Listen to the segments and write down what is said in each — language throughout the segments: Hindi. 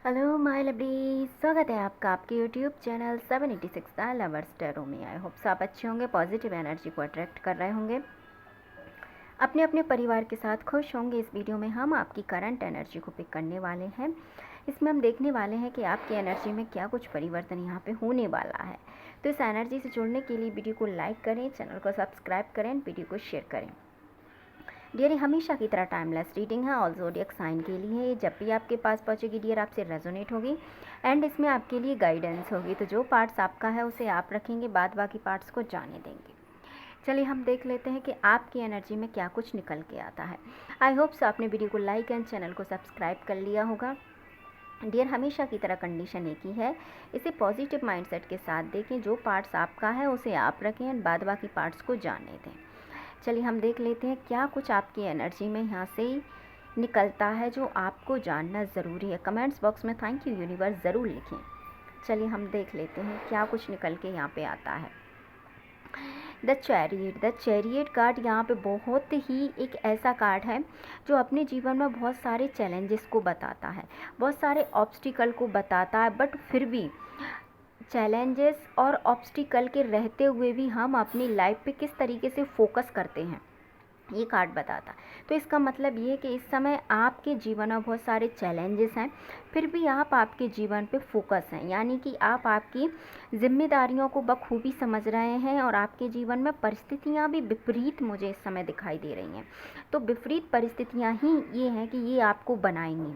हेलो माय लवली, स्वागत है आपका आपके YouTube channel 786 the lovers tarot में। आई होप्स आप अच्छे होंगे, पॉजिटिव एनर्जी को अट्रैक्ट कर रहे होंगे, अपने अपने परिवार के साथ खुश होंगे। इस वीडियो में हम आपकी करंट एनर्जी को पिक करने वाले हैं। इसमें हम देखने वाले हैं कि आपकी एनर्जी में क्या कुछ परिवर्तन यहाँ पे होने वाला है। तो इस एनर्जी से जुड़ने के लिए वीडियो को लाइक करें, चैनल को सब्सक्राइब करें, वीडियो को शेयर करें। डियर, हमेशा की तरह टाइमलेस रीडिंग है, ऑल ज़ोडिएक साइन के लिए। ये जब भी आपके पास पहुंचेगी डियर, आपसे रेजोनेट होगी एंड इसमें आपके लिए गाइडेंस होगी। तो जो पार्ट्स आपका है उसे आप रखेंगे, बाद बाकी पार्ट्स को जाने देंगे। चलिए हम देख लेते हैं कि आपकी एनर्जी में क्या कुछ निकल के आता है। आई होप्स आपने वीडियो को लाइक एंड चैनल को सब्सक्राइब कर लिया होगा। डियर, हमेशा की तरह कंडीशन एक ही है, इसे पॉजिटिव माइंडसेट के साथ देखें। जो पार्ट्स आपका है उसे आप रखें एंड बाद बाकी पार्ट्स को जाने दें। चलिए हम देख लेते हैं क्या कुछ आपकी एनर्जी में यहाँ से निकलता है जो आपको जानना ज़रूरी है। कमेंट्स बॉक्स में थैंक यू यूनिवर्स ज़रूर लिखें। चलिए हम देख लेते हैं क्या कुछ निकल के यहाँ पे आता है। द चैरियट कार्ड यहाँ पे बहुत ही एक ऐसा कार्ड है जो अपने जीवन में बहुत सारे चैलेंजेस को बताता है, बहुत सारे ऑब्स्टिकल को बताता है, बट फिर भी चैलेंजेस और ऑब्स्टिकल के रहते हुए भी हम अपनी लाइफ पे किस तरीके से फोकस करते हैं, ये कार्ड बताता। तो इसका मतलब ये है कि इस समय आपके जीवन में बहुत सारे चैलेंजेस हैं, फिर भी आप आपके जीवन पे फोकस हैं, यानी कि आप आपकी जिम्मेदारियों को बखूबी समझ रहे हैं और आपके जीवन में परिस्थितियाँ भी विपरीत मुझे इस समय दिखाई दे रही हैं। तो विपरीत परिस्थितियाँ ही ये हैं कि ये आपको बनाएंगी।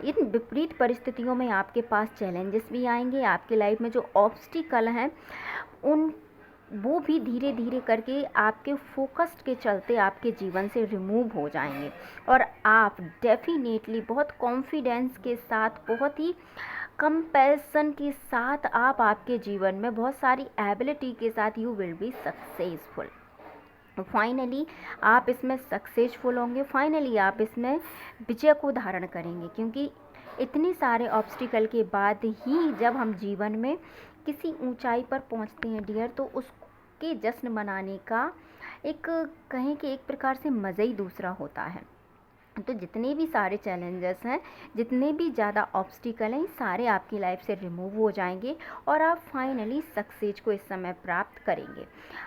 इन विपरीत परिस्थितियों में आपके पास चैलेंजेस भी आएंगे, आपके लाइफ में जो ऑब्स्टिकल हैं उन वो भी धीरे धीरे करके आपके फोकस्ड के चलते आपके जीवन से रिमूव हो जाएंगे और आप डेफिनेटली बहुत कॉन्फिडेंस के साथ, बहुत ही कंपैशन के साथ आप आपके जीवन में बहुत सारी एबिलिटी के साथ you will be successful. Finally आप इसमें सक्सेसफुल होंगे, फाइनली आप इसमें विजय को धारण करेंगे, क्योंकि इतने सारे ऑब्स्टिकल के बाद ही जब हम जीवन में किसी ऊंचाई पर पहुंचते हैं डियर, तो उसके जश्न मनाने का एक, कहें कि एक प्रकार से मज़ा ही दूसरा होता है। तो जितने भी सारे चैलेंजेस हैं, जितने भी ज़्यादा ऑब्स्टिकल हैं, सारे आपकी लाइफ से रिमूव हो जाएंगे और आप फाइनली सक्सेस को इस समय प्राप्त करेंगे।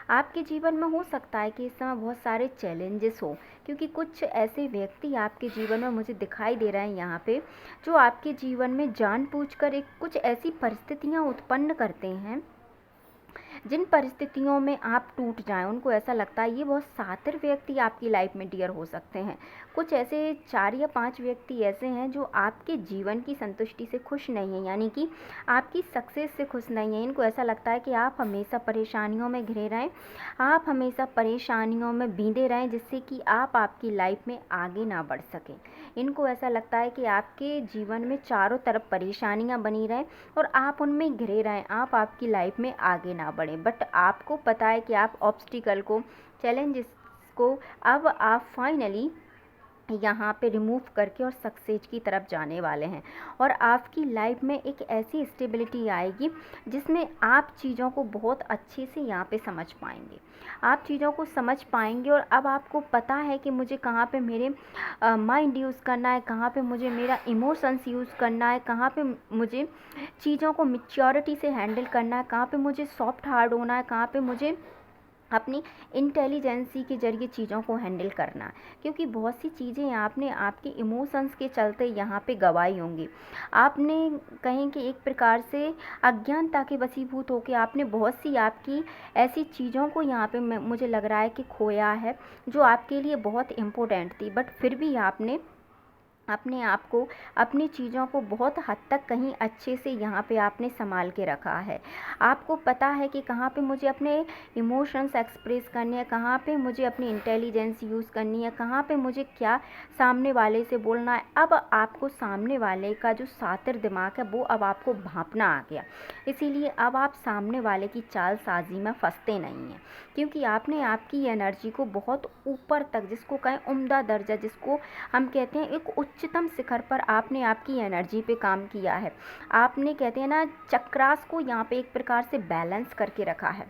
आपके जीवन में हो सकता है कि इस समय बहुत सारे चैलेंजेस हो, क्योंकि कुछ ऐसे व्यक्ति आपके जीवन में मुझे दिखाई दे रहे हैं यहाँ पे, जो आपके जीवन में जानबूझकर एक कुछ ऐसी परिस्थितियाँ उत्पन्न करते हैं जिन परिस्थितियों में आप टूट जाएं। उनको ऐसा लगता है, ये बहुत शातिर व्यक्ति आपकी लाइफ में डियर हो सकते हैं। कुछ ऐसे 4 या 5 व्यक्ति ऐसे हैं जो आपके जीवन की संतुष्टि से खुश नहीं हैं, यानी कि आपकी सक्सेस से खुश नहीं हैं। इनको ऐसा लगता है कि आप हमेशा परेशानियों में घिरे रहें, आप हमेशा परेशानियों में बींधे रहें, जिससे कि आप आपकी लाइफ में आगे ना बढ़ सकें। इनको ऐसा लगता है कि आपके जीवन में चारों तरफ परेशानियां बनी रहें और आप उनमें घिरे रहें, आप आपकी लाइफ में आगे ना बढ़ें। बट आपको पता है कि आप ऑब्स्टिकल को, चैलेंजेस को अब आप फाइनली यहाँ पे रिमूव करके और सक्सेस की तरफ जाने वाले हैं और आपकी लाइफ में एक ऐसी स्टेबिलिटी आएगी जिसमें आप चीज़ों को बहुत अच्छे से यहाँ पे समझ पाएंगे। आप चीज़ों को समझ पाएंगे और अब आपको पता है कि मुझे कहाँ पे मेरे माइंड यूज़ करना है, कहाँ पे मुझे मेरा इमोशंस यूज़ करना है, कहाँ पे मुझे चीज़ों को मैच्योरिटी से हैंडल करना है, कहाँ पे मुझे सॉफ्ट हार्ड होना है, कहाँ पे मुझे अपनी इंटेलिजेंसी के ज़रिए चीज़ों को हैंडल करना। क्योंकि बहुत सी चीज़ें आपने आपके इमोशंस के चलते यहाँ पे गवाई होंगी। आपने कहें कि एक प्रकार से अज्ञानता के वशीभूत होकर आपने बहुत सी आपकी ऐसी चीज़ों को यहाँ पे मुझे लग रहा है कि खोया है, जो आपके लिए बहुत इम्पोर्टेंट थी, बट फिर भी आपने अपने आप को, अपनी चीज़ों को बहुत हद तक कहीं अच्छे से यहाँ पे आपने संभाल के रखा है। आपको पता है कि कहाँ पे मुझे अपने इमोशंस एक्सप्रेस करने हैं, कहाँ पे मुझे अपनी इंटेलिजेंस यूज़ करनी है, कहाँ पे मुझे क्या सामने वाले से बोलना है। अब आपको सामने वाले का जो शातिर दिमाग है वो अब आपको भांपना आ गया, इसीलिए अब आप सामने वाले की चालसाजी में फंसते नहीं हैं, क्योंकि आपने आपकी एनर्जी को बहुत ऊपर तक, जिसको कहें उम्दा दर्जा, जिसको हम कहते हैं एक उच्चतम शिखर पर, आपने आपकी एनर्जी पे काम किया है। आपने कहते हैं ना, चक्रास को यहाँ पे एक प्रकार से बैलेंस करके रखा है।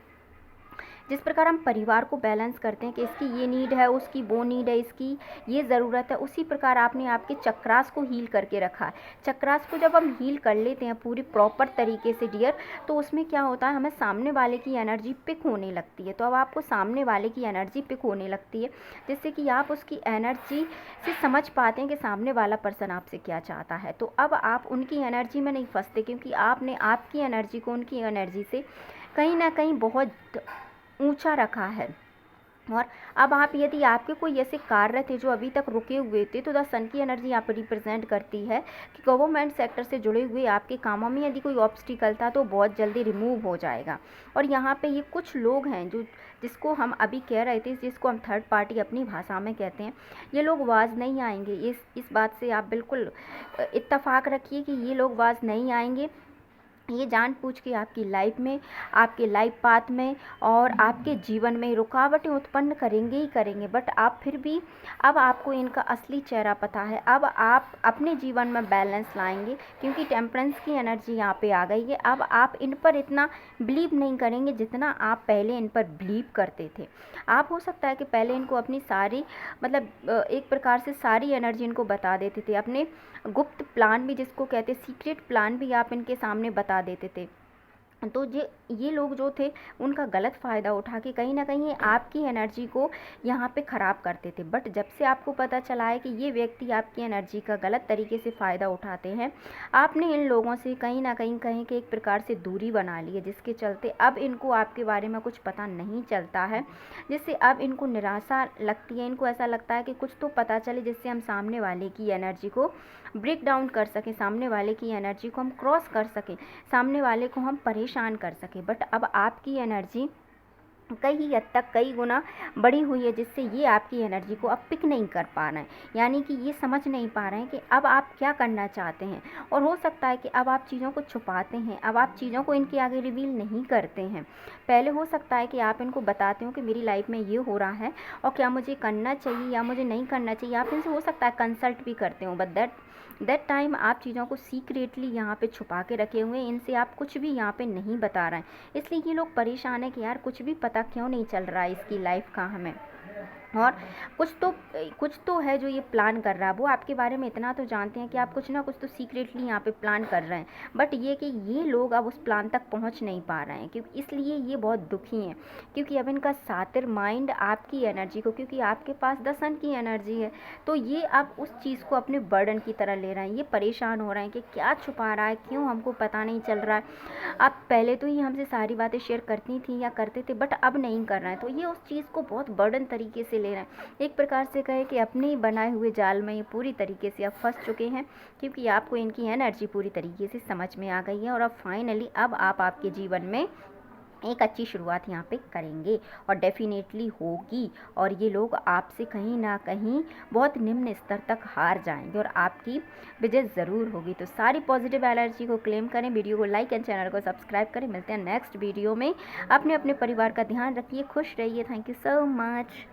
जिस प्रकार हम परिवार को बैलेंस करते हैं कि इसकी ये नीड है, उसकी वो नीड है, इसकी ये ज़रूरत है, उसी प्रकार आपने आपके चक्रास को हील करके रखा है। चक्रास को जब हम हील कर लेते हैं पूरी प्रॉपर तरीके से डियर, तो उसमें क्या होता है, हमें सामने वाले की एनर्जी पिक होने लगती है। तो अब आपको सामने वाले की एनर्जी पिक होने लगती है, जिससे कि आप उसकी एनर्जी से समझ पाते हैं कि सामने वाला पर्सन आपसे क्या चाहता है। तो अब आप उनकी एनर्जी में नहीं फंसते, क्योंकि आपने आपकी एनर्जी को उनकी एनर्जी से कहीं ना कहीं बहुत ऊंचा रखा है। और अब आप, यदि आपके कोई ऐसे कार्य थे जो अभी तक रुके हुए थे, तो द सन की एनर्जी यहाँ पर रिप्रेजेंट करती है कि गवर्नमेंट सेक्टर से जुड़े हुए आपके कामों में यदि कोई ऑब्स्टिकल था तो बहुत जल्दी रिमूव हो जाएगा। और यहाँ पे ये कुछ लोग हैं जो, जिसको हम अभी कह रहे थे, जिसको हम थर्ड पार्टी अपनी भाषा में कहते हैं, ये लोग वाज नहीं आएंगे। इस बात से आप बिल्कुल इत्तेफाक रखिए कि ये लोग वाज नहीं आएंगे। ये जानबूझ के आपकी लाइफ में, आपके लाइफ पाथ में और आपके जीवन में रुकावटें उत्पन्न करेंगे ही करेंगे, बट आप फिर भी, अब आपको इनका असली चेहरा पता है। अब आप अपने जीवन में बैलेंस लाएंगे, क्योंकि टेम्परेंस की एनर्जी यहाँ पे आ गई है। अब आप इन पर इतना बिलीव नहीं करेंगे जितना आप पहले इन पर बिलीव करते थे। आप, हो सकता है कि पहले इनको अपनी सारी, मतलब एक प्रकार से सारी एनर्जी इनको बता देते थे, अपने गुप्त प्लान भी, जिसको कहते सीक्रेट प्लान भी आप इनके सामने बता देते थे। तो ये लोग जो थे, उनका गलत फ़ायदा उठा के कहीं ना कहीं आपकी एनर्जी को यहाँ पे ख़राब करते थे। बट जब से आपको पता चला है कि ये व्यक्ति आपकी एनर्जी का गलत तरीके से फ़ायदा उठाते हैं, आपने इन लोगों से कहीं ना कहीं के एक प्रकार से दूरी बना ली है, जिसके चलते अब इनको आपके बारे में कुछ पता नहीं चलता है, जिससे अब इनको निराशा लगती है। इनको ऐसा लगता है कि कुछ तो पता चले, जिससे हम सामने वाले की एनर्जी को ब्रेक डाउन कर सकें, सामने वाले की एनर्जी को हम क्रॉस कर सकें, सामने वाले को हम परेशान कर सकें। बट अब आपकी एनर्जी कई हद तक कई गुना बढ़ी हुई है, जिससे ये आपकी एनर्जी को अब पिक नहीं कर पा रहे हैं, यानी कि ये समझ नहीं पा रहे हैं कि अब आप क्या करना चाहते हैं। और हो सकता है कि अब आप चीज़ों को छुपाते हैं, अब आप चीज़ों को इनके आगे रिवील नहीं करते हैं। पहले हो सकता है कि आप इनको बताते हो कि मेरी लाइफ में ये हो रहा है और क्या मुझे करना चाहिए या मुझे नहीं करना चाहिए। आप इनसे हो सकता है कंसल्ट भी करते हो, बट दैट टाइम आप चीज़ों को सीक्रेटली यहाँ पे छुपा के रखे हुए हैं, इनसे आप कुछ भी यहाँ पे नहीं बता रहे हैं। इसलिए ये लोग परेशान है कि यार कुछ भी पता क्यों नहीं चल रहा है इसकी लाइफ का हमें। और कुछ तो है जो ये प्लान कर रहा है। वो आपके बारे में इतना तो जानते हैं कि आप कुछ ना कुछ तो सीक्रेटली यहाँ पे प्लान कर रहे हैं, बट ये कि ये लोग अब उस प्लान तक पहुँच नहीं पा रहे हैं, क्योंकि इसलिए ये बहुत दुखी हैं। क्योंकि अब इनका सातिर माइंड आपकी एनर्जी को, क्योंकि आपके पास 10 सन की एनर्जी है, तो ये अब उस चीज़ को अपने बर्डन की तरह ले रहे हैं। ये परेशान हो रहे हैं कि क्या छुपा रहा है, क्यों हमको पता नहीं चल रहा है। आप पहले तो ही हमसे सारी बातें शेयर करती थी या करते थे, बट अब नहीं कर रहे हैं। तो ये उस चीज़ को बहुत बर्डन तरीके से ले रहे हैं। एक प्रकार से कहे कि अपने बनाए हुए जाल में ये पूरी तरीके से अब फंस चुके हैं, क्योंकि आपको इनकी एनर्जी पूरी तरीके से समझ में आ गई है। और अब फाइनली अब आप आपके जीवन में एक अच्छी शुरुआत यहाँ पे करेंगे और डेफिनेटली होगी। और ये लोग आपसे कहीं ना कहीं बहुत निम्न स्तर तक हार जाएंगे और आपकी विजय ज़रूर होगी। तो सारी पॉजिटिव एनर्जी को क्लेम करें, वीडियो को लाइक एंड चैनल को सब्सक्राइब करें। मिलते हैं नेक्स्ट वीडियो में। अपने अपने परिवार का ध्यान रखिए, खुश रहिए। Thank you so much.